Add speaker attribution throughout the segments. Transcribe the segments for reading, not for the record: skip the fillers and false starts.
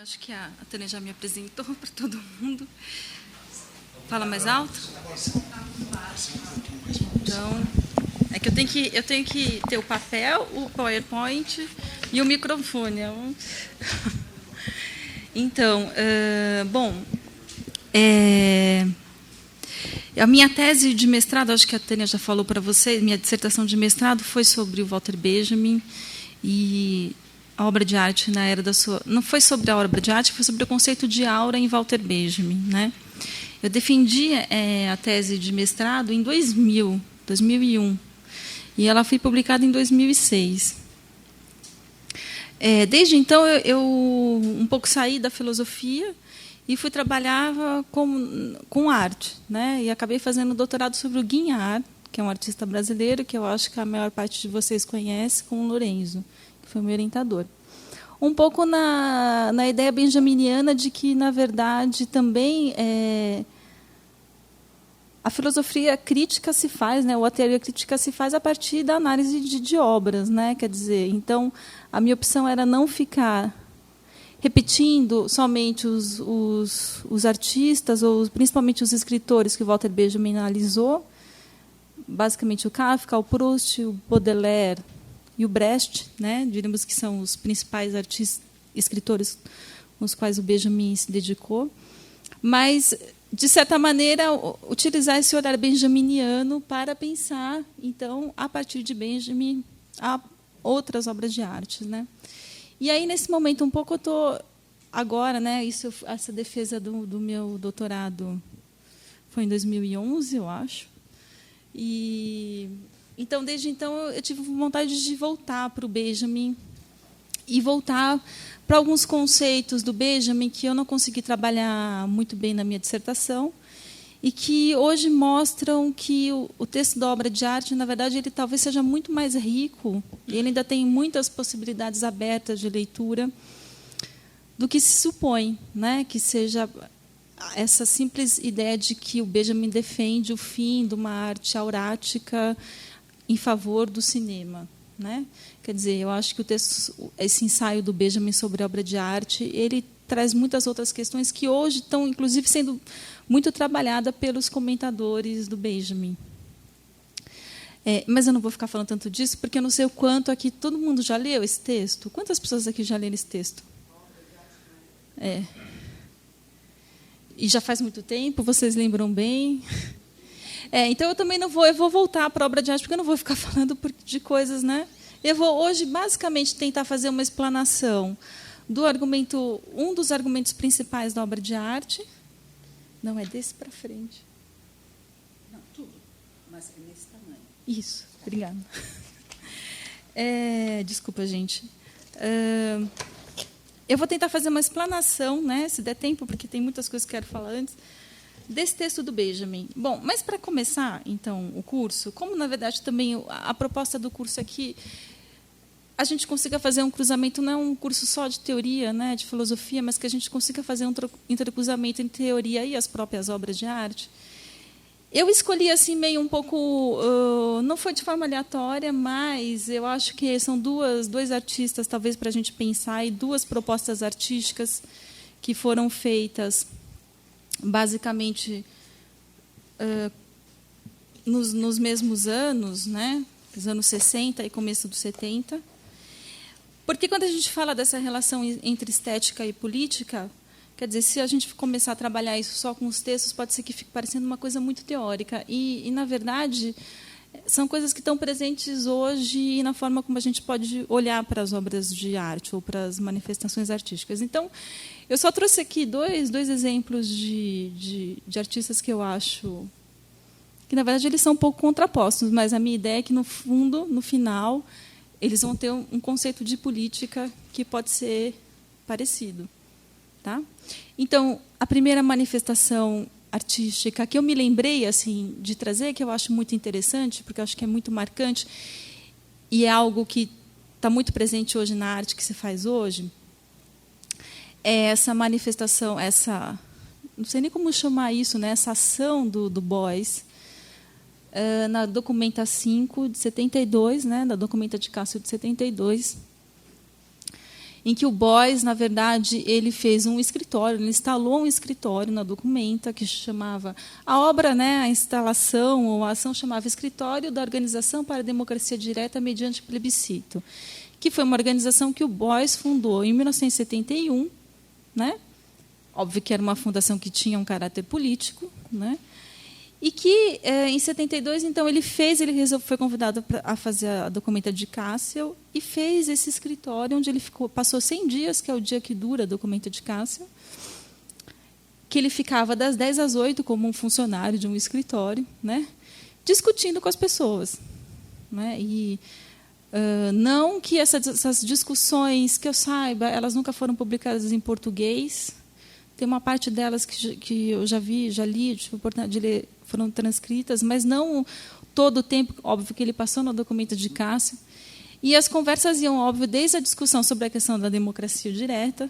Speaker 1: Acho que a Tânia já me apresentou para todo mundo. Fala mais alto? Então, é que eu tenho que ter o papel, o PowerPoint e o microfone. Então, a minha tese de mestrado, acho que a Tânia já falou para vocês, minha dissertação de mestrado foi sobre o Walter Benjamin e a obra de arte na era da sua... Não foi sobre a obra de arte, foi sobre o conceito de aura em Walter Benjamin, né? Eu defendi a tese de mestrado em 2001, e ela foi publicada em 2006. Desde então, eu um pouco saí da filosofia e fui trabalhar com arte, né? E acabei fazendo doutorado sobre o Guignard, que é um artista brasileiro, que eu acho que a maior parte de vocês conhece, com o Lorenzo, que foi meu orientador. Um pouco na ideia benjaminiana de que, na verdade, também a filosofia crítica se faz, né, ou a teoria crítica se faz a partir da análise de obras, né? Quer dizer, então, a minha opção era não ficar repetindo somente os artistas, ou principalmente os escritores que o Walter Benjamin analisou, basicamente o Kafka, o Proust, o Baudelaire e o Brecht, né? Diríamos que são os principais escritores com os quais o Benjamin se dedicou, mas, de certa maneira, utilizar esse olhar benjaminiano para pensar, então, a partir de Benjamin, outras obras de arte, né? E aí, nesse momento, um pouco eu estou agora, né? Essa defesa do meu doutorado foi em 2011, eu acho. E então, desde então, eu tive vontade de voltar para o Benjamin e voltar para alguns conceitos do Benjamin que eu não consegui trabalhar muito bem na minha dissertação e que hoje mostram que o texto da obra de arte, na verdade, ele talvez seja muito mais rico, e ele ainda tem muitas possibilidades abertas de leitura do que se supõe, né? Que seja essa simples ideia de que o Benjamin defende o fim de uma arte aurática em favor do cinema, né? Quer dizer, eu acho que esse ensaio do Benjamin sobre a obra de arte, ele traz muitas outras questões que hoje estão, inclusive, sendo muito trabalhadas pelos comentadores do Benjamin. Mas eu não vou ficar falando tanto disso, porque eu não sei o quanto aqui todo mundo já leu esse texto. Quantas pessoas aqui já leram esse texto? E já faz muito tempo, vocês lembram bem? Então, eu também não vou... Eu vou voltar para a obra de arte, porque eu não vou ficar falando de coisas, né? Eu vou, hoje, basicamente, tentar fazer uma explanação do argumento... Um dos argumentos principais da obra de arte. Não, é desse para frente.
Speaker 2: Não, tudo, mas é nesse tamanho.
Speaker 1: Isso, obrigada. Desculpa, gente. Eu vou tentar fazer uma explanação, né, se der tempo, porque tem muitas coisas que eu quero falar antes, desse texto do Benjamin. Bom, mas para começar, então, o curso, como, na verdade, também a proposta do curso é que a gente consiga fazer um cruzamento, não é um curso só de teoria, né, de filosofia, mas que a gente consiga fazer um intercruzamento entre teoria e as próprias obras de arte. Eu escolhi assim meio um pouco, não foi de forma aleatória, mas eu acho que são dois artistas, talvez, para a gente pensar, e duas propostas artísticas que foram feitas, basicamente, nos mesmos anos, né, os anos 60 e começo dos 70. Porque, quando a gente fala dessa relação entre estética e política, quer dizer, se a gente começar a trabalhar isso só com os textos, pode ser que fique parecendo uma coisa muito teórica. E na verdade, são coisas que estão presentes hoje e na forma como a gente pode olhar para as obras de arte ou para as manifestações artísticas. Então, eu só trouxe aqui dois exemplos de artistas que eu acho que, na verdade, eles são um pouco contrapostos, mas a minha ideia é que, no fundo, no final, eles vão ter um conceito de política que pode ser parecido. Tá? Então, a primeira manifestação artística que eu me lembrei assim de trazer, que eu acho muito interessante, porque eu acho que é muito marcante, e é algo que está muito presente hoje na arte que se faz hoje, é essa manifestação, não sei nem como chamar isso, né, essa ação do Beuys, na Documenta 5, de 72, né, da Documenta de Cássio, de 72, em que o Beuys, na verdade, ele fez um escritório, ele instalou um escritório na Documenta, que chamava a obra, né, a instalação ou a ação chamava Escritório da Organização para a Democracia Direta mediante Plebiscito, que foi uma organização que o Beuys fundou em 1971, né? Óbvio que era uma fundação que tinha um caráter político, né? E que, em 72, então, foi convidado a fazer a Documenta de Kassel e fez esse escritório, onde ele passou 100 dias, que é o dia que dura a Documenta de Kassel, que ele ficava das 10 às 8 como um funcionário de um escritório, né, discutindo com as pessoas. Né, e não que essas discussões, que eu saiba, elas nunca foram publicadas em português. Tem uma parte delas que eu já li, tive a oportunidade de ler, foram transcritas, mas não todo o tempo, óbvio, que ele passou no Documenta de Kassel. E as conversas iam, óbvio, desde a discussão sobre a questão da democracia direta,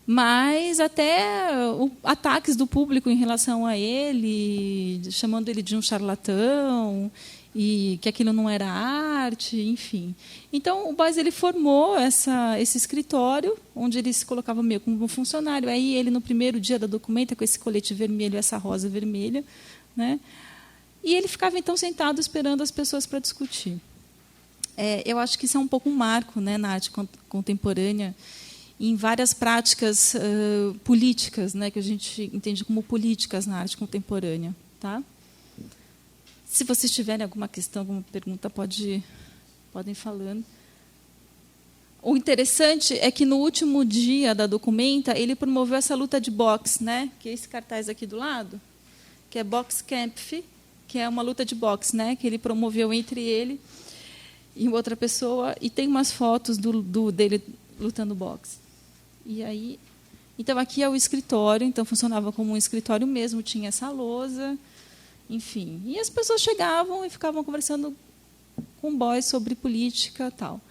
Speaker 1: mas até ataques do público em relação a ele, chamando ele de um charlatão, e que aquilo não era arte, enfim. Então, o Beuys ele formou esse escritório, onde ele se colocava meio como um funcionário. Aí, ele, no primeiro dia da Documenta, com esse colete vermelho, essa rosa vermelha, né? E ele ficava, então, sentado esperando as pessoas para discutir. Eu acho que isso é um pouco um marco, né, na arte contemporânea, em várias práticas políticas, né, que a gente entende como políticas na arte contemporânea. Tá? Se vocês tiverem alguma questão, alguma pergunta, podem ir falando. O interessante é que, no último dia da Documenta, ele promoveu essa luta de boxe, né, que é esse cartaz aqui do lado, que é Boxkampf, que é uma luta de boxe, né, que ele promoveu entre ele e outra pessoa, e tem umas fotos dele lutando boxe. E aí, então, aqui é o escritório, então funcionava como um escritório mesmo, tinha essa lousa, enfim. E as pessoas chegavam e ficavam conversando com o Beuys sobre política, tal.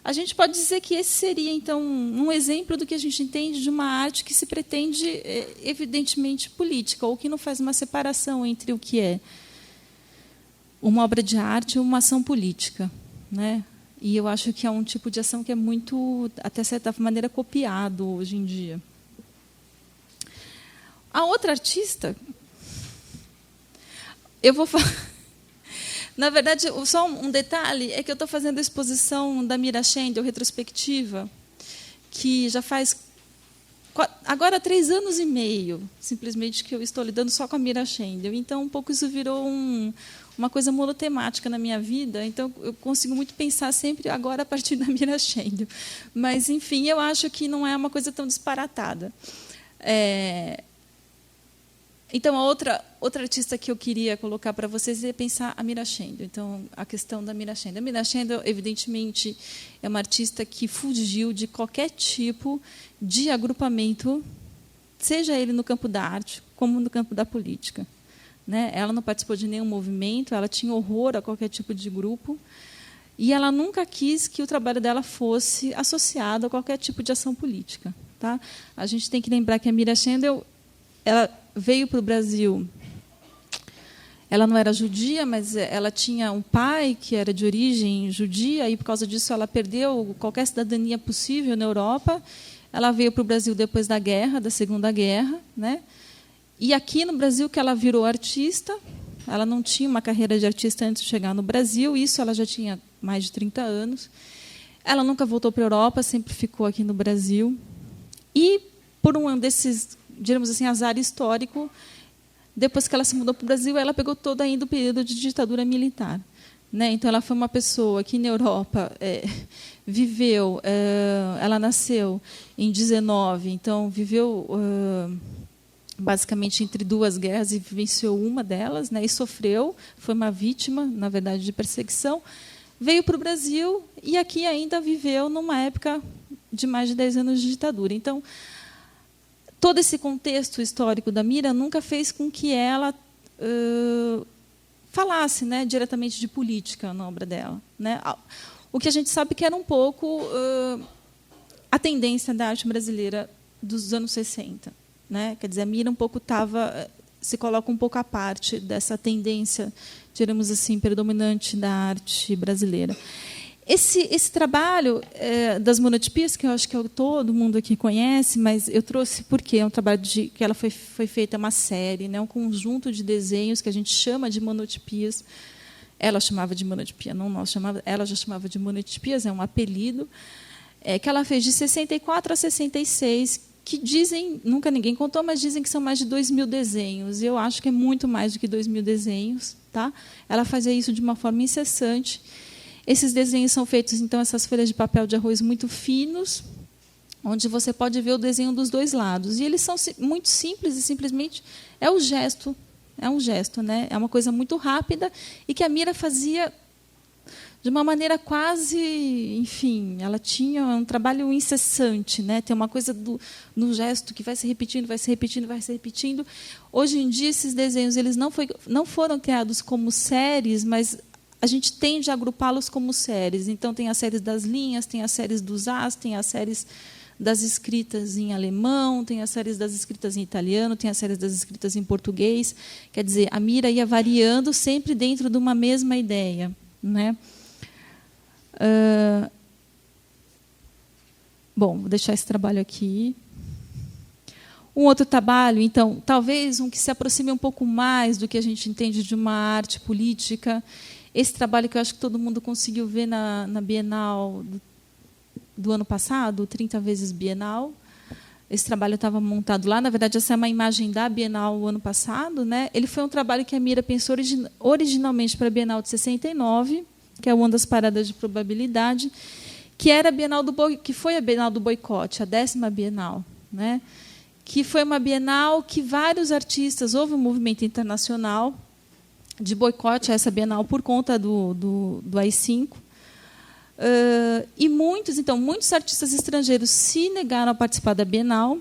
Speaker 1: A gente pode dizer que esse seria, então, um exemplo do que a gente entende de uma arte que se pretende, evidentemente, política, ou que não faz uma separação entre o que é uma obra de arte e uma ação política, né? E eu acho que é um tipo de ação que é muito, até certa maneira, copiado hoje em dia. A outra artista, eu vou falar. Na verdade, só um detalhe é que eu estou fazendo a exposição da Mira Schendel, retrospectiva, que já faz agora 3 anos e meio, simplesmente, que eu estou lidando só com a Mira Schendel. Então, um pouco isso virou uma coisa monotemática na minha vida, então eu consigo muito pensar sempre agora a partir da Mira Schendel. Mas, enfim, eu acho que não é uma coisa tão disparatada. Então, a outra artista que eu queria colocar para vocês é pensar a Mira Schendel. Então, a questão da Mira Schendel. A Mira Schendel, evidentemente, é uma artista que fugiu de qualquer tipo de agrupamento, seja ele no campo da arte, como no campo da política. Né? Ela não participou de nenhum movimento, ela tinha horror a qualquer tipo de grupo, e ela nunca quis que o trabalho dela fosse associado a qualquer tipo de ação política. Tá? A gente tem que lembrar que a Mira Schendel, ela veio para o Brasil. Ela não era judia, mas ela tinha um pai que era de origem judia, e, por causa disso, ela perdeu qualquer cidadania possível na Europa. Ela veio para o Brasil depois da guerra, da Segunda Guerra, né? E, aqui no Brasil, que ela virou artista. Ela não tinha uma carreira de artista antes de chegar no Brasil, isso ela já tinha mais de 30 anos. Ela nunca voltou para a Europa, sempre ficou aqui no Brasil. E, por um desses, digamos assim, azar histórico, depois que ela se mudou para o Brasil, ela pegou todo ainda o período de ditadura militar. Né? Então, ela foi uma pessoa que, na Europa, viveu... ela nasceu em 19, então, viveu basicamente entre 2 guerras e vivenciou uma delas, né? E sofreu, foi uma vítima, na verdade, de perseguição. Veio para o Brasil e aqui ainda viveu numa época de mais de 10 anos de ditadura. Então, todo esse contexto histórico da Mira nunca fez com que ela falasse, né, diretamente de política na obra dela. Né? O que a gente sabe que era um pouco a tendência da arte brasileira dos anos 60. Né? Quer dizer, a Mira um pouco se coloca um pouco à parte dessa tendência, digamos assim, predominante da arte brasileira. Esse trabalho das monotipias, que eu acho que todo mundo aqui conhece, mas eu trouxe porque é um trabalho que ela foi feita uma série, né, um conjunto de desenhos que a gente chama de monotipias. Ela chamava de monotipia, não nós chamava, ela já chamava de monotipias, é um apelido, que ela fez de 64 a 66, que dizem, nunca ninguém contou, mas dizem que são mais de 2.000 desenhos. Eu acho que é muito mais do que 2.000 desenhos. Tá? Ela fazia isso de uma forma incessante. Esses desenhos são feitos, então, essas folhas de papel de arroz muito finos, onde você pode ver o desenho dos dois lados. E eles são muito simples e simplesmente é um gesto, né? É uma coisa muito rápida e que a Mira fazia de uma maneira quase, enfim, ela tinha um trabalho incessante, né? Tem uma coisa no gesto que vai se repetindo, vai se repetindo, vai se repetindo. Hoje em dia esses desenhos eles não foram criados como séries, mas a gente tende a agrupá-los como séries. Então, tem as séries das linhas, tem as séries dos As, tem as séries das escritas em alemão, tem as séries das escritas em italiano, tem as séries das escritas em português. Quer dizer, a Mira ia variando sempre dentro de uma mesma ideia, né? Bom, vou deixar esse trabalho aqui. Um outro trabalho, então, talvez um que se aproxime um pouco mais do que a gente entende de uma arte política. Esse trabalho que eu acho que todo mundo conseguiu ver na Bienal do ano passado, 30 vezes Bienal. Esse trabalho estava montado lá. Na verdade, essa é uma imagem da Bienal do ano passado, né? Ele foi um trabalho que a Mira pensou originalmente para a Bienal de 69, que é uma das paradas de probabilidade, que era a Bienal que foi a Bienal do boicote, a 10ª Bienal, né? Que foi uma Bienal que vários artistas, houve um movimento internacional de boicote a essa Bienal por conta do AI-5. E muitos artistas estrangeiros se negaram a participar da Bienal,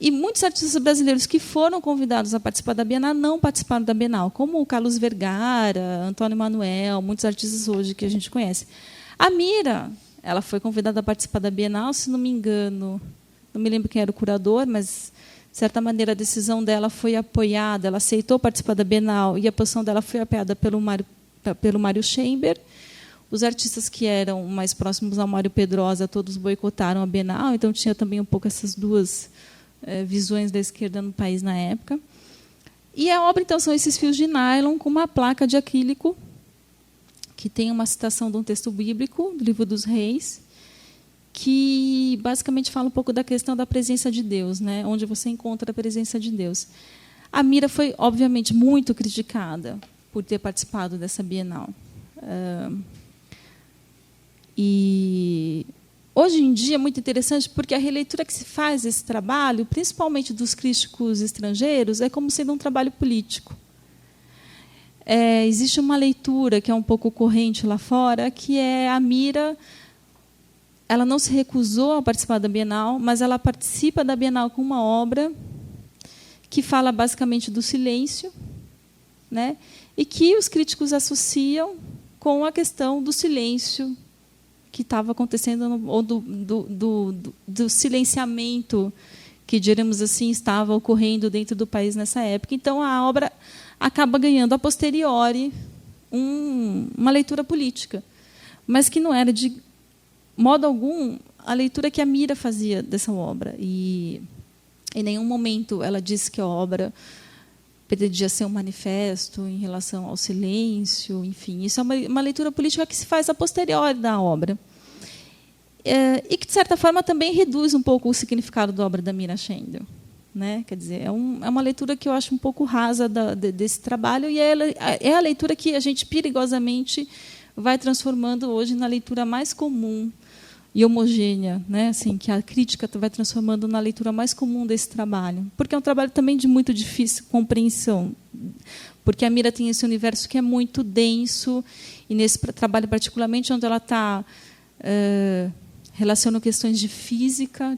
Speaker 1: e muitos artistas brasileiros que foram convidados a participar da Bienal não participaram da Bienal, como o Carlos Vergara, Antônio Manuel, muitos artistas hoje que a gente conhece. A Mira, ela foi convidada a participar da Bienal, se não me engano, não me lembro quem era o curador, mas de certa maneira a decisão dela foi apoiada, ela aceitou participar da Bienal e a posição dela foi apoiada pelo Mário Chamber. Os artistas que eram mais próximos ao Mário Pedrosa todos boicotaram a Bienal, então tinha também um pouco essas duas visões da esquerda no país na época. E a obra, então, são esses fios de nylon com uma placa de acrílico que tem uma citação de um texto bíblico, do Livro dos Reis, que basicamente fala um pouco da questão da presença de Deus, né? Onde você encontra a presença de Deus. A Mira foi, obviamente, muito criticada por ter participado dessa Bienal. E hoje em dia é muito interessante porque a releitura que se faz desse trabalho, principalmente dos críticos estrangeiros, é como sendo um trabalho político. Existe uma leitura que é um pouco corrente lá fora, que é a Mira. Ela não se recusou a participar da Bienal, mas ela participa da Bienal com uma obra que fala basicamente do silêncio, né? E que os críticos associam com a questão do silêncio que estava acontecendo, ou do silenciamento que, diremos assim, estava ocorrendo dentro do país nessa época. Então, a obra acaba ganhando, a posteriori, uma leitura política, mas que não era, de modo algum, a leitura que a Mira fazia dessa obra. E, em nenhum momento, ela disse que a obra pretendia ser um manifesto em relação ao silêncio, enfim. Isso é uma leitura política que se faz a posteriori da obra. E que, de certa forma, também reduz um pouco o significado da obra da Mira Schendel, né? Quer dizer, é uma leitura que eu acho um pouco rasa desse trabalho, e é a leitura que a gente perigosamente vai transformando hoje na leitura mais comum e homogênea, né? Assim, que a crítica vai transformando na leitura mais comum desse trabalho, porque é um trabalho também de muito difícil compreensão, porque a Mira tem esse universo que é muito denso, e nesse trabalho particularmente onde ela está relaciona questões de física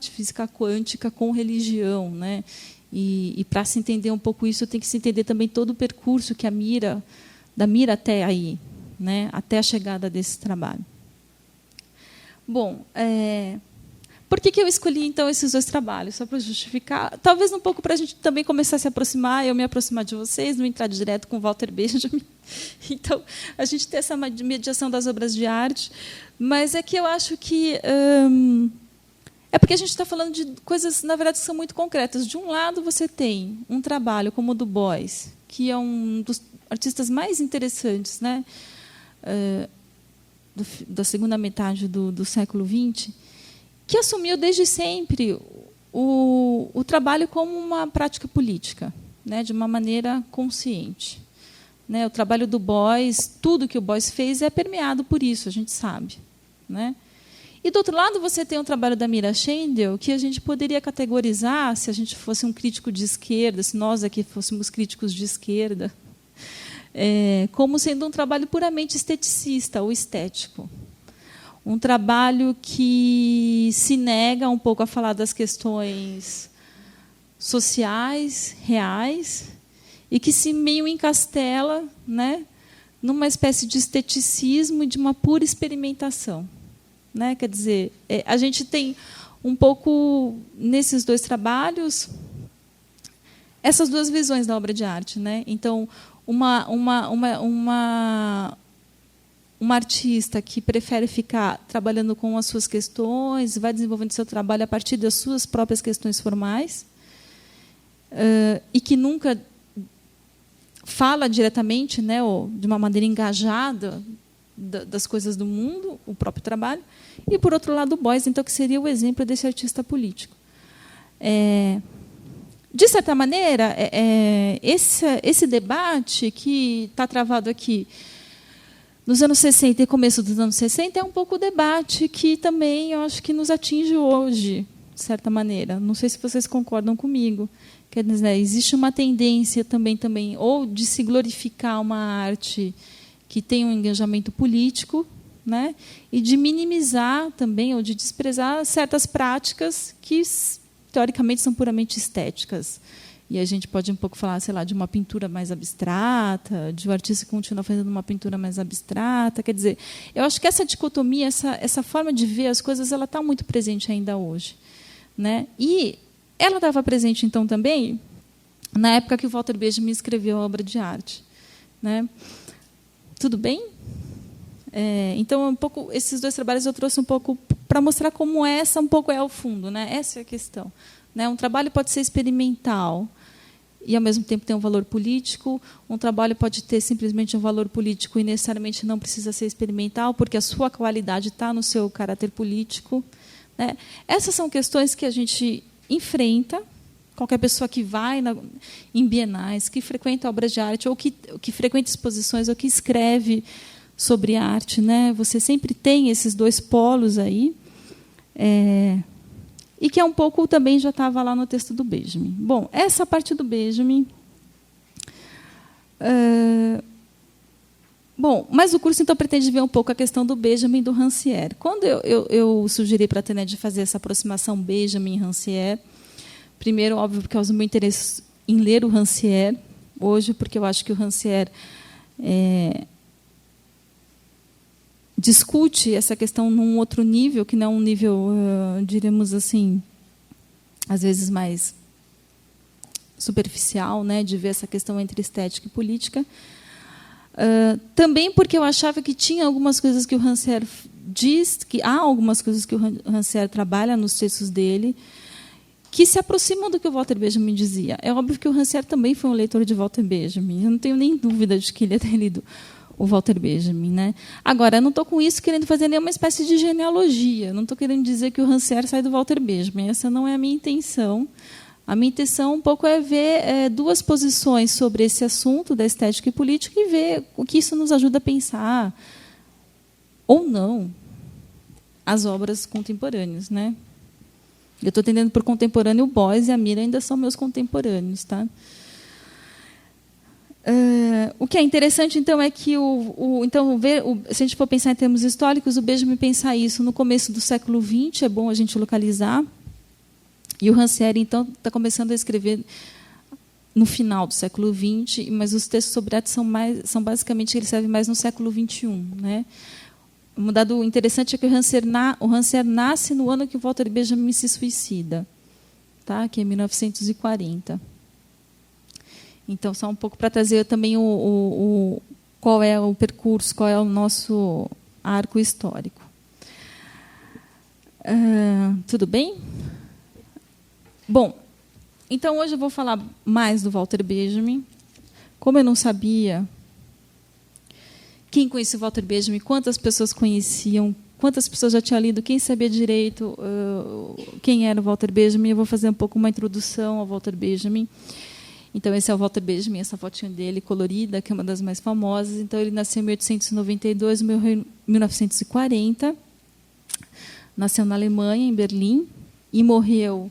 Speaker 1: quântica com religião, né? E para se entender um pouco isso, tem que se entender também todo o percurso que da Mira até aí, né? Até a chegada desse trabalho. Bom, Por que eu escolhi, então, esses 2 trabalhos? Só para justificar. Talvez um pouco para a gente também começar a se aproximar, eu me aproximar de vocês, não entrar direto com o Walter Benjamin. Então, a gente ter essa mediação das obras de arte. Mas é que eu acho que... é porque a gente está falando de coisas, na verdade, que são muito concretas. De um lado, você tem um trabalho como o do Beuys, que é um dos artistas mais interessantes, né, da segunda metade do século XX, que assumiu desde sempre o trabalho como uma prática política, né, de uma maneira consciente. Né, o trabalho do Beuys, tudo que o Beuys fez é permeado por isso, a gente sabe. Né? E, do outro lado, você tem o trabalho da Mira Schendel, que a gente poderia categorizar, se a gente fosse um crítico de esquerda, se nós aqui fôssemos críticos de esquerda, como sendo um trabalho puramente esteticista ou estético. Um trabalho que se nega um pouco a falar das questões sociais, reais, e que se meio encastela, né, numa espécie de esteticismo e de uma pura experimentação. Né? Quer dizer, a gente tem um pouco, nesses 2 trabalhos, essas 2 visões da obra de arte. Né? Então, uma artista que prefere ficar trabalhando com as suas questões, vai desenvolvendo seu trabalho a partir das suas próprias questões formais, e que nunca fala diretamente, né, ou de uma maneira engajada das coisas do mundo, o próprio trabalho, e, por outro lado, o Beuys, então, que seria o exemplo desse artista político. De certa maneira, esse debate que está travado aqui nos anos 60 e começo dos anos 60 é um pouco o debate que também eu acho que nos atinge hoje, de certa maneira. Não sei se vocês concordam comigo. Quer dizer, existe uma tendência também ou de se glorificar uma arte que tem um engajamento político, né, e de minimizar também ou de desprezar certas práticas que teoricamente são puramente estéticas. E a gente pode um pouco falar, sei lá, de uma pintura mais abstrata, de um artista que continua fazendo uma pintura mais abstrata. Quer dizer, eu acho que essa dicotomia, essa forma de ver as coisas, ela está muito presente ainda hoje, né? E ela estava presente, então, também na época que o Walter Benjamin escreveu a obra de arte, né? Tudo bem? Então, um pouco, esses 2 trabalhos eu trouxe um pouco para mostrar como um pouco é o fundo, né? Essa é a questão. Né? Um trabalho pode ser experimental e, ao mesmo tempo, ter um valor político. Um trabalho pode ter simplesmente um valor político e, necessariamente, não precisa ser experimental, porque a sua qualidade está no seu caráter político. Né? Essas são questões que a gente enfrenta. Qualquer pessoa que vai em bienais, que frequenta obras de arte, ou que frequenta exposições, ou que escreve sobre arte, né? Você sempre tem esses 2 polos aí, e que é um pouco também já estava lá no texto do Benjamin. Bom, essa parte do Benjamin. Bom, mas o curso então pretende ver um pouco a questão do Benjamin e do Rancière. Quando eu sugeri para a Tened fazer essa aproximação Benjamin e Rancière, primeiro, óbvio, por causa do meu interesse em ler o Rancière hoje, porque eu acho que o Rancière discute essa questão num outro nível, que não é um nível, diríamos assim, às vezes mais superficial, né, de ver essa questão entre estética e política. Também porque eu achava que tinha algumas coisas que o Rancière diz, que há algumas coisas que o Rancière trabalha nos textos dele, que se aproximam do que o Walter Benjamin dizia. É óbvio que o Rancière também foi um leitor de Walter Benjamin. Eu não tenho nem dúvida de que ele tenha lido o Walter Benjamin. Né? Agora, eu não estou com isso querendo fazer nenhuma espécie de genealogia. Não estou querendo dizer que o Rancière sai do Walter Benjamin. Essa não é a minha intenção. A minha intenção um pouco é ver 2 posições sobre esse assunto da estética e política e ver o que isso nos ajuda a pensar, ou não, as obras contemporâneas. Né? Eu estou entendendo por contemporâneo o Beuys e a Mira ainda são meus contemporâneos. Tá? O que é interessante, então, é que se a gente for pensar em termos históricos, o Benjamin pensar isso no começo do século XX, é bom a gente localizar, e o Rancière, então, está começando a escrever no final do século XX, mas os textos sobre arte são basicamente, eles servem mais no século XXI. Né? um dado interessante é que o Rancière nasce no ano que o Walter Benjamin se suicida, tá? Que é 1940. Então, só um pouco para trazer também qual é o percurso, qual é o nosso arco histórico. Tudo bem? Bom, então hoje eu vou falar mais do Walter Benjamin. Como eu não sabia quem conhecia o Walter Benjamin, quantas pessoas conheciam, quantas pessoas já tinham lido, quem sabia direito quem era o Walter Benjamin, eu vou fazer um pouco uma introdução ao Walter Benjamin. Então, esse é o Walter Benjamin, essa fotinha dele colorida, que é uma das mais famosas. Então, ele nasceu em 1892, morreu em 1940. Nasceu na Alemanha, em Berlim, e morreu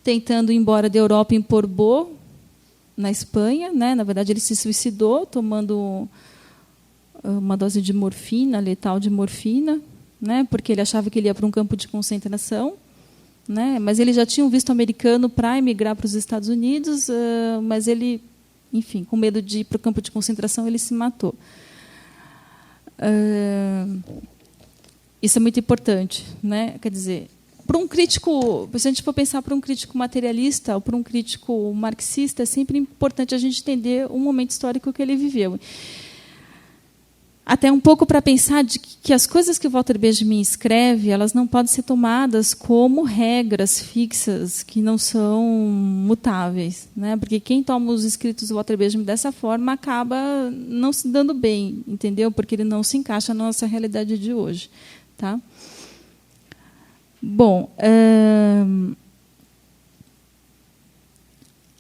Speaker 1: tentando ir embora da Europa em Portbou, na Espanha, né? Na verdade, ele se suicidou tomando uma dose de morfina, letal de morfina, né? Porque ele achava que ele ia para um campo de concentração, né? Mas ele já tinha um visto americano para emigrar para os Estados Unidos, mas ele, enfim, com medo de ir para o campo de concentração, ele se matou. Isso é muito importante, né? Quer dizer, para um crítico, se a gente for pensar para um crítico materialista ou para um crítico marxista, é sempre importante a gente entender o momento histórico que ele viveu. Até um pouco para pensar de que as coisas que o Walter Benjamin escreve, elas não podem ser tomadas como regras fixas que não são mutáveis, né? Porque quem toma os escritos do Walter Benjamin dessa forma acaba não se dando bem, entendeu? Porque ele não se encaixa na nossa realidade de hoje, tá? Bom,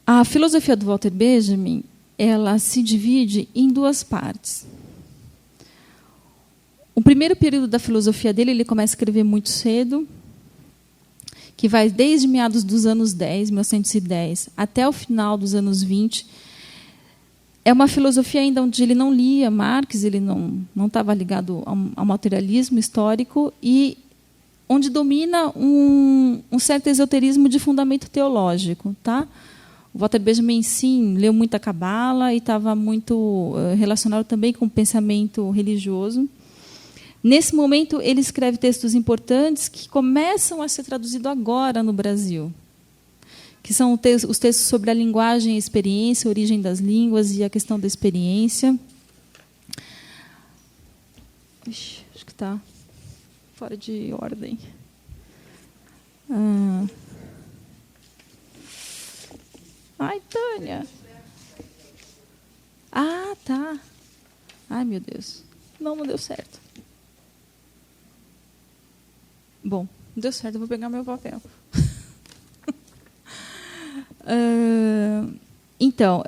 Speaker 1: a filosofia do Walter Benjamin, ela se divide em duas partes. O primeiro período da filosofia dele, ele começa a escrever muito cedo, que vai desde meados dos anos 10, 1910, até o final dos anos 20. É uma filosofia ainda onde ele não lia Marx, ele não estava ligado ao materialismo histórico, e onde domina um certo esoterismo de fundamento teológico. Tá? O Walter Benjamin, sim, leu muita cabala e estava muito relacionado também com o pensamento religioso. Nesse momento, ele escreve textos importantes que começam a ser traduzidos agora no Brasil, que são os textos sobre a linguagem e a experiência, a origem das línguas e a questão da experiência. Ixi, acho que está fora de ordem. Ai, Tânia. Ah, tá. Ai, meu Deus. Não deu certo. Bom, deu certo, eu vou pegar meu papel. Então,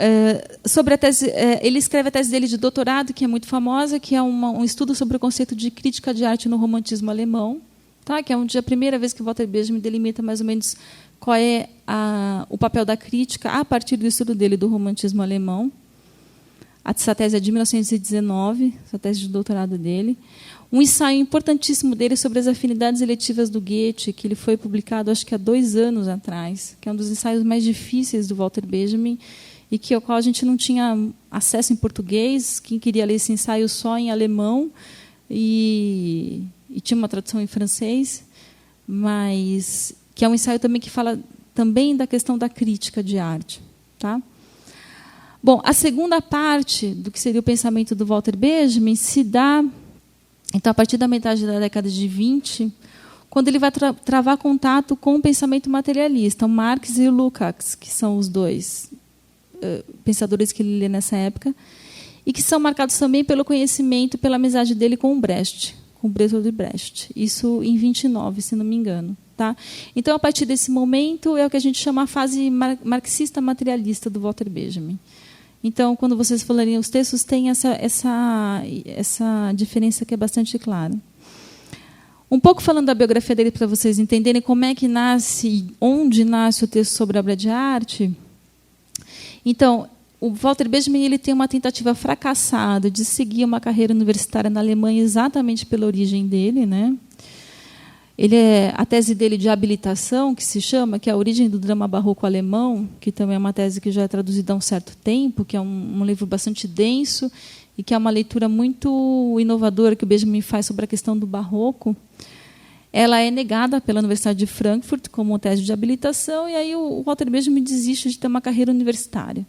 Speaker 1: sobre a tese, ele escreve a tese dele de doutorado, que é muito famosa, que é um estudo sobre o conceito de crítica de arte no romantismo alemão, tá? Que é a primeira vez que Walter Benjamin delimita mais ou menos qual é o papel da crítica a partir do estudo dele do romantismo alemão. Essa tese é de 1919, essa tese de doutorado dele. Um ensaio importantíssimo dele sobre as afinidades eletivas do Goethe, que ele foi publicado, acho que há 2 anos atrás, que é um dos ensaios mais difíceis do Walter Benjamin e ao qual a gente não tinha acesso em português. Quem queria ler esse ensaio só em alemão e tinha uma tradução em francês, mas que é um ensaio também que fala também da questão da crítica de arte, tá? Bom, a segunda parte do que seria o pensamento do Walter Benjamin se dá, então, a partir da metade da década de 20, quando ele vai travar contato com o pensamento materialista, o Marx e o Lukács, que são os dois pensadores que ele lê nessa época, e que são marcados também pelo conhecimento, pela amizade dele com o Brecht, com o Bertolt Brecht. Isso em 29, se não me engano. Tá? Então, a partir desse momento, é o que a gente chama a fase marxista-materialista do Walter Benjamin. Então, quando vocês falarem os textos, tem essa diferença que é bastante clara. Um pouco falando da biografia dele, para vocês entenderem como é que nasce, onde nasce o texto sobre a obra de arte. Então, o Walter Benjamin ele tem uma tentativa fracassada de seguir uma carreira universitária na Alemanha exatamente pela origem dele, né? A tese dele de habilitação, que se chama, que é a origem do drama barroco alemão, que também é uma tese que já é traduzida há um certo tempo, que é um livro bastante denso e que é uma leitura muito inovadora que o Benjamin faz sobre a questão do barroco, ela é negada pela Universidade de Frankfurt como tese de habilitação, e aí o Walter Benjamin desiste de ter uma carreira universitária.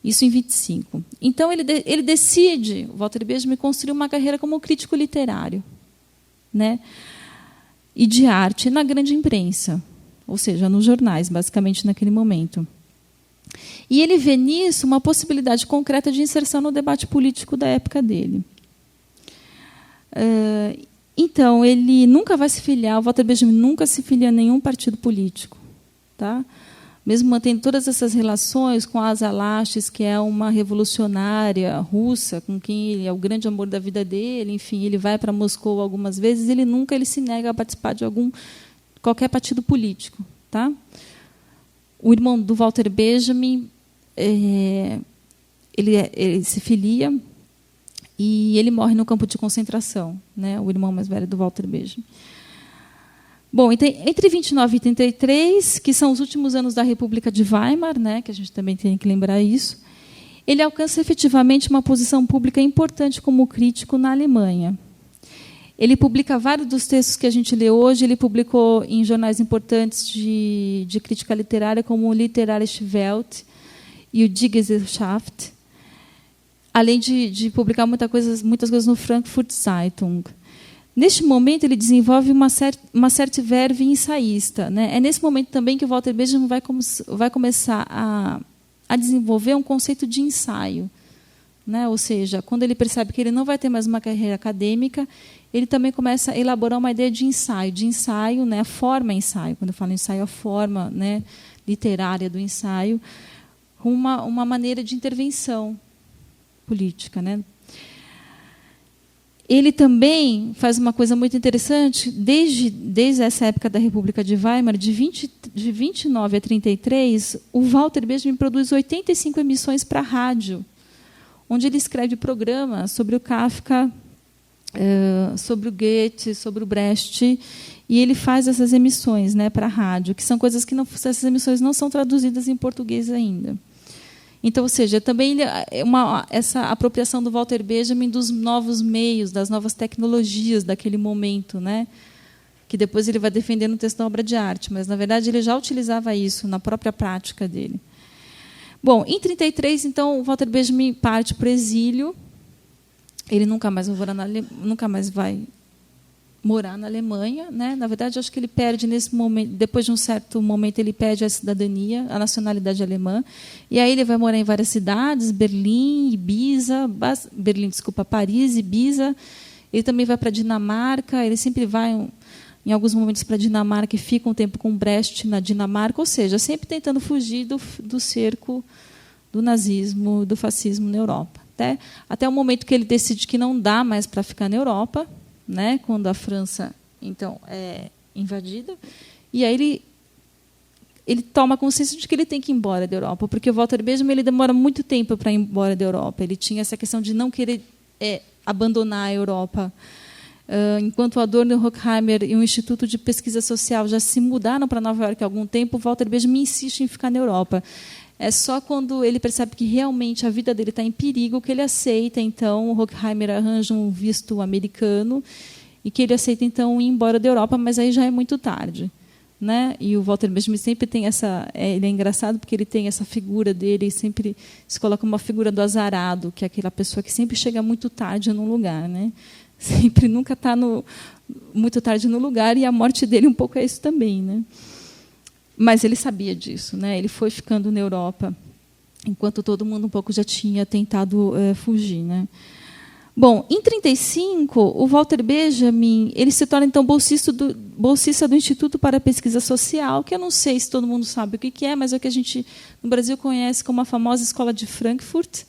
Speaker 1: Isso em 25. Então, ele decide, o Walter Benjamin, construir uma carreira como crítico literário, né? E de arte na grande imprensa, ou seja, nos jornais, basicamente, naquele momento. E ele vê nisso uma possibilidade concreta de inserção no debate político da época dele. Então, ele nunca vai se filiar, o Walter Benjamin nunca se filia a nenhum partido político, tá? Mesmo mantendo todas essas relações com a Asa Lashes, que é uma revolucionária russa, com quem ele é o grande amor da vida dele, enfim, ele vai para Moscou algumas vezes, ele se nega a participar de qualquer partido político, tá? O irmão do Walter Benjamin, ele se filia e ele morre no campo de concentração, né? O irmão mais velho do Walter Benjamin. Bom, então, entre 29 e 33, que são os últimos anos da República de Weimar, né, que a gente também tem que lembrar isso, ele alcança efetivamente uma posição pública importante como crítico na Alemanha. Ele publica vários dos textos que a gente lê hoje, ele publicou em jornais importantes de crítica literária, como o Literarische Welt e o Die Gesellschaft, além de publicar muitas coisas no Frankfurt Zeitung. Neste momento, ele desenvolve uma certa verve ensaísta, né? É nesse momento também que o Walter Benjamin vai começar a desenvolver um conceito de ensaio, né? Ou seja, quando ele percebe que ele não vai ter mais uma carreira acadêmica, ele também começa a elaborar uma ideia de ensaio, né? A forma ensaio, quando eu falo ensaio, a forma, né, literária do ensaio, uma maneira de intervenção política, né? Ele também faz uma coisa muito interessante, desde essa época da República de Weimar, de 29 a 33, o Walter Benjamin produz 85 emissões para a rádio, onde ele escreve programas sobre o Kafka, sobre o Goethe, sobre o Brecht, e ele faz essas emissões, né, para a rádio, que são coisas que essas emissões não são traduzidas em português ainda. Então, ou seja, também essa apropriação do Walter Benjamin dos novos meios, das novas tecnologias daquele momento, né? Que depois ele vai defender no texto da obra de arte, mas, na verdade, ele já utilizava isso na própria prática dele. Bom, em 33, então, o Walter Benjamin parte para o exílio. Ele nunca mais vai morar na Alemanha, né? Na verdade, acho que ele perde nesse momento, depois de um certo momento, ele perde a cidadania, a nacionalidade alemã, e aí ele vai morar em várias cidades, Paris, Ibiza. Ele também vai para a Dinamarca, ele sempre vai em alguns momentos para a Dinamarca e fica um tempo com Brecht na Dinamarca, ou seja, sempre tentando fugir do cerco do nazismo, do fascismo na Europa, até o momento que ele decide que não dá mais para ficar na Europa, né, quando a França então é invadida, e aí ele toma consciência de que ele tem que ir embora da Europa, porque o Walter Benjamin ele demora muito tempo para ir embora da Europa. Ele tinha essa questão de não querer abandonar a Europa. Enquanto o Adorno e o Horkheimer e o Instituto de Pesquisa Social já se mudaram para Nova Iorque há algum tempo, o Walter Benjamin insiste em ficar na Europa. É só quando ele percebe que realmente a vida dele está em perigo que ele aceita. Então, o Horkheimer arranja um visto americano e que ele aceita, então, ir embora da Europa, mas aí já é muito tarde, né? E o Walter Benjamin sempre tem essa... ele é engraçado porque ele tem essa figura dele, sempre se coloca uma figura do azarado, que é aquela pessoa que sempre chega muito tarde num lugar, né? Sempre nunca está muito tarde no lugar, e a morte dele um pouco é isso também, né? Mas ele sabia disso, né? Ele foi ficando na Europa, enquanto todo mundo um pouco já tinha tentado fugir, né? Bom, em 35, o Walter Benjamin ele se torna então bolsista do Instituto para a Pesquisa Social, que eu não sei se todo mundo sabe o que é, mas é o que a gente no Brasil conhece como a famosa Escola de Frankfurt,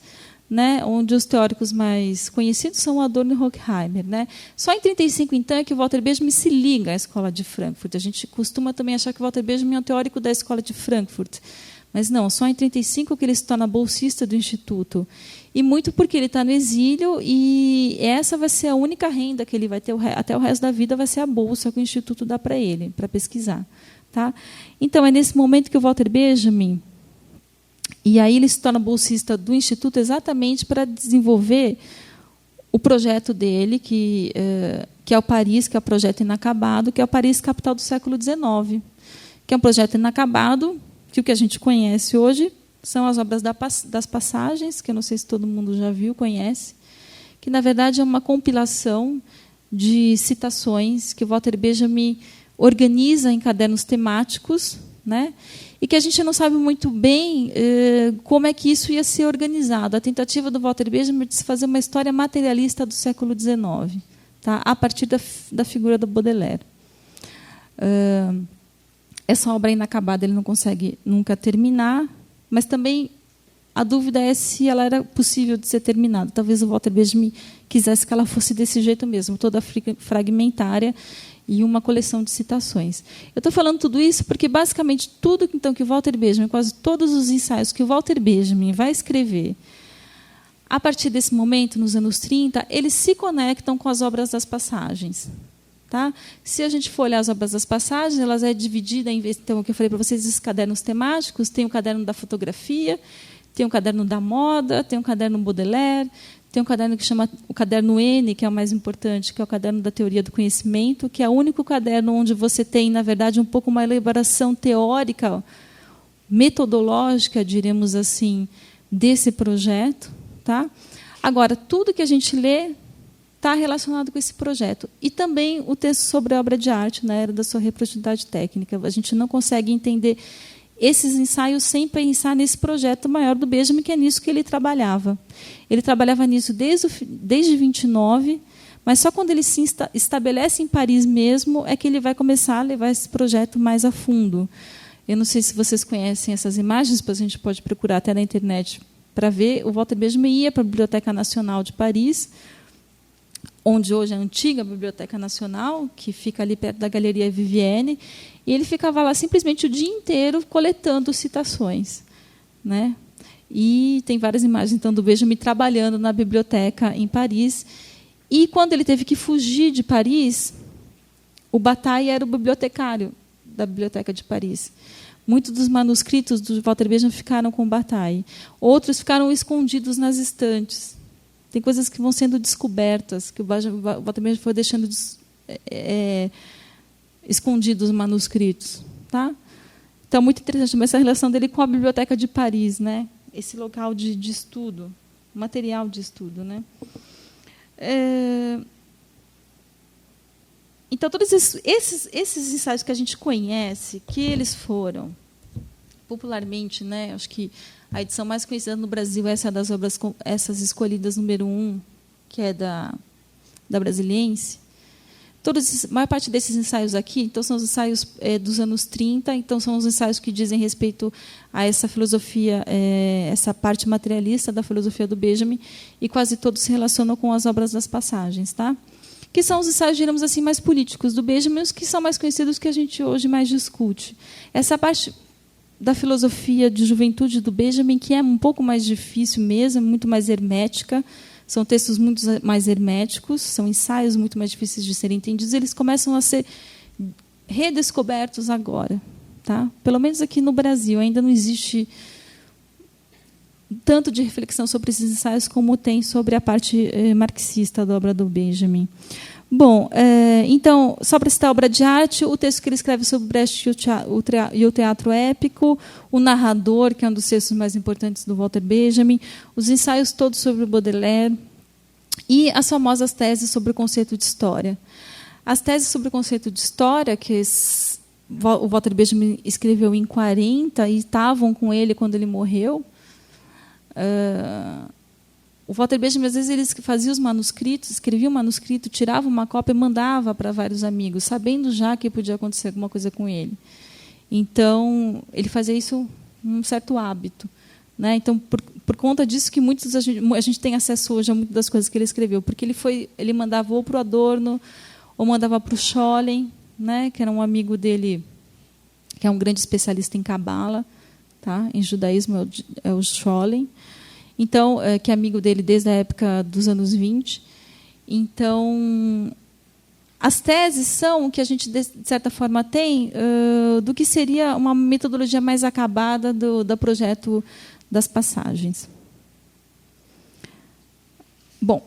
Speaker 1: né, onde os teóricos mais conhecidos são Adorno e Horkheimer, né? Só em 35, então, é que o Walter Benjamin se liga à Escola de Frankfurt. A gente costuma também achar que o Walter Benjamin é um teórico da Escola de Frankfurt, mas não, só em 35 que ele se torna bolsista do Instituto. E muito porque ele está no exílio, e essa vai ser a única renda que ele vai ter até o resto da vida, vai ser a bolsa que o Instituto dá para ele, para pesquisar. Tá? Então, é nesse momento que o Walter Benjamin E aí ele se torna bolsista do Instituto exatamente para desenvolver o projeto dele, que é o Paris, que é o projeto inacabado, que é o Paris Capital do século XIX, que é um projeto inacabado, que o que a gente conhece hoje são as obras das passagens, que eu não sei se todo mundo já viu, conhece, que, na verdade, é uma compilação de citações que o Walter Benjamin organiza em cadernos temáticos, né? E que a gente não sabe muito bem como é que isso ia ser organizado. A tentativa do Walter Benjamin de se fazer uma história materialista do século XIX, tá? A partir da figura do Baudelaire. Essa obra inacabada ele não consegue nunca terminar, mas também a dúvida é se ela era possível de ser terminada. Talvez o Walter Benjamin quisesse que ela fosse desse jeito mesmo, toda fragmentária e uma coleção de citações. Eu estou falando tudo isso porque, basicamente, tudo então, que o Walter Benjamin, quase todos os ensaios que o Walter Benjamin vai escrever, a partir desse momento, nos anos 30, eles se conectam com as obras das passagens. Tá? Se a gente for olhar as obras das passagens, elas é dividida em, então, o que eu falei para vocês, esses cadernos temáticos, tem o caderno da fotografia, tem o caderno da moda, tem o caderno Baudelaire, tem um caderno que chama o caderno N, que é o mais importante, que é o caderno da teoria do conhecimento, que é o único caderno onde você tem, na verdade, um pouco uma elaboração teórica, metodológica, diremos assim, desse projeto. Tá? Agora, tudo que a gente lê está relacionado com esse projeto. E também o texto sobre a obra de arte, na era da sua reprodutividade técnica. A gente não consegue entender esses ensaios sem pensar nesse projeto maior do Benjamin, que é nisso que ele trabalhava. Ele trabalhava nisso desde 29, mas só quando ele se estabelece em Paris mesmo é que ele vai começar a levar esse projeto mais a fundo. Eu não sei se vocês conhecem essas imagens, depois a gente pode procurar até na internet para ver. O Walter Benjamin ia para a Biblioteca Nacional de Paris, onde hoje é a antiga Biblioteca Nacional, que fica ali perto da Galeria Vivienne, e ele ficava lá simplesmente o dia inteiro coletando citações, né? E tem várias imagens então do Benjamin trabalhando na biblioteca em Paris. E quando ele teve que fugir de Paris, o Bataille era o bibliotecário da Biblioteca de Paris. Muitos dos manuscritos do Walter Benjamin ficaram com o Bataille. Outros ficaram escondidos nas estantes. Tem coisas que vão sendo descobertas, que o Walter Benjamin foi deixando escondidos os manuscritos. Tá? Então, muito interessante essa relação dele com a Biblioteca de Paris, né? Esse local de estudo, material de estudo. Né? Então, todos esses ensaios que a gente conhece, que eles foram popularmente, né? Acho que a edição mais conhecida no Brasil é essa das obras, essas escolhidas número 1, que é da Brasiliense. A maior parte desses ensaios aqui, então, são os ensaios dos anos 30, então são os ensaios que dizem respeito a essa filosofia, essa parte materialista da filosofia do Benjamin, e quase todos se relacionam com as obras das passagens, tá? Que são os ensaios, digamos assim, mais políticos do Benjamin, os que são mais conhecidos, que a gente hoje mais discute. Essa parte da filosofia de juventude do Benjamin, que é um pouco mais difícil mesmo, muito mais hermética, são textos muito mais herméticos, são ensaios muito mais difíceis de serem entendidos, eles começam a ser redescobertos agora. Tá? Pelo menos aqui no Brasil, ainda não existe tanto de reflexão sobre esses ensaios como tem sobre a parte marxista da obra do Benjamin. Bom, então, só para citar a obra de arte, o texto que ele escreve sobre Brecht e o teatro épico, o narrador, que é um dos textos mais importantes do Walter Benjamin, os ensaios todos sobre o Baudelaire e as famosas teses sobre o conceito de história. As teses sobre o conceito de história, que o Walter Benjamin escreveu em 40 e estavam com ele quando ele morreu, o Walter Benjamin, às vezes, ele fazia os manuscritos, escrevia um manuscrito, tirava uma cópia e mandava para vários amigos, sabendo já que podia acontecer alguma coisa com ele. Então, ele fazia isso um certo hábito. Né? Então, por conta disso que muitos a gente tem acesso hoje a muitas das coisas que ele escreveu, porque ele mandava ou para o Adorno, ou mandava para o Scholem, né? Que era um amigo dele, que é um grande especialista em Cabala, tá? Em judaísmo é o Scholem. Então, que é amigo dele desde a época dos anos 20. Então, as teses são o que a gente, de certa forma, tem do que seria uma metodologia mais acabada do projeto das passagens. Bom,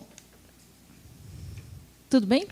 Speaker 1: tudo bem?